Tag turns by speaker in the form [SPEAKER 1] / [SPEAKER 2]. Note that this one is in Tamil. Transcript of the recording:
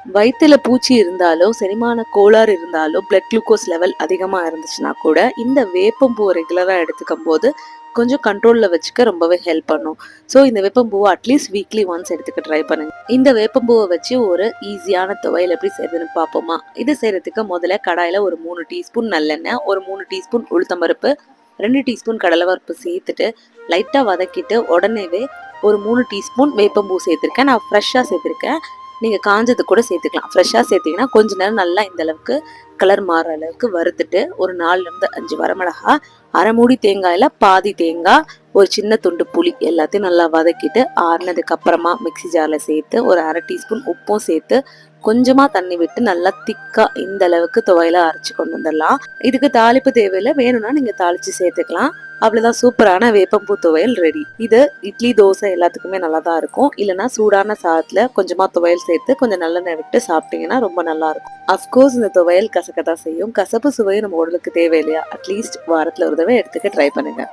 [SPEAKER 1] வயித்துல பூச்சி இருந்தாலோ, செரிமான கோளாறு இருந்தாலோ, பிளட் குளுக்கோஸ் லெவல் அதிகமா இருந்துச்சுன்னா கூட, இந்த வேப்பம்பூவ ரெகுலரா எடுத்துக்கும் போது, கொஞ்சம் கண்ட்ரோல்ல வச்சுக்க ரொம்பவே ஹெல்ப் பண்ணும். ஸோ இந்த வேப்பம்பூவ அட்லீஸ்ட் வீக்லி ஒன்ஸ் எடுத்துக்க ட்ரை பண்ணுங்க. இந்த வேப்பம்பூவ வச்சு ஒரு ஈஸியான துவையல் எப்படி செய்றதுன்னு பார்ப்போமா? இது செய்றதுக்கு முதல்ல கடாயில ஒரு 3 டீஸ்பூன் நல்லெண்ணெய், ஒரு 3 டீஸ்பூன் உளுத்தம்பருப்பு, 2 டீஸ்பூன் கடலைப்பருப்பு சேர்த்துட்டு, லைட்டா வதக்கிட்டு, உடனேவே ஒரு 3 டீஸ்பூன் வேப்பம்பூ சேர்த்துருக்கேன். நான் ஃப்ரெஷ்ஷா சேர்த்துருக்கேன். நீங்க காஞ்சது கூட சேர்த்துக்கலாம். ஃப்ரெஷ்ஷா சேர்த்தீங்கன்னா கொஞ்ச நேரம் நல்லா இந்த அளவுக்கு கலர் மாறுற அளவுக்கு வறுத்துட்டு, ஒரு 4ல இருந்து 5 வரமிளகா, அரை மூடி தேங்காயில பாதி தேங்காய், ஒரு சின்ன துண்டு புளி எல்லாத்தையும் நல்லா வதக்கிட்டு, ஆறுனதுக்கு அப்புறமா மிக்ஸி ஜார்ல சேர்த்து, ஒரு அரை டீஸ்பூன் உப்பும் சேர்த்து, கொஞ்சமா தண்ணி விட்டு நல்லா திக்கா இந்த அளவுக்கு துவையலா அரைச்சு கொண்டு வந்துடலாம். இதுக்கு தாளிப்பு தேவையில்லை, வேணும்னா நீங்க தாளிச்சு சேர்த்துக்கலாம். அவ்வளவுதான், சூப்பரான வேப்பம்பூ துவையல் ரெடி. இது இட்லி தோசை எல்லாத்துக்குமே நல்லா தான் இருக்கும். இல்லைன்னா சூடான சாதத்துல கொஞ்சமா துவையல் சேர்த்து கொஞ்சம் நல்லெண்ணெய் விட்டு சாப்பிட்டீங்கன்னா ரொம்ப நல்லா இருக்கும். அஃப்கோர்ஸ் இந்த துவையல் கசக்கத்தான் செய்யும். கசப்பு சுவையும் நம்ம உடலுக்கு தேவை இல்லையா? அட்லீஸ்ட் வாரத்துல ஒரு தடவை எடுத்துக்க ட்ரை பண்ணுங்க.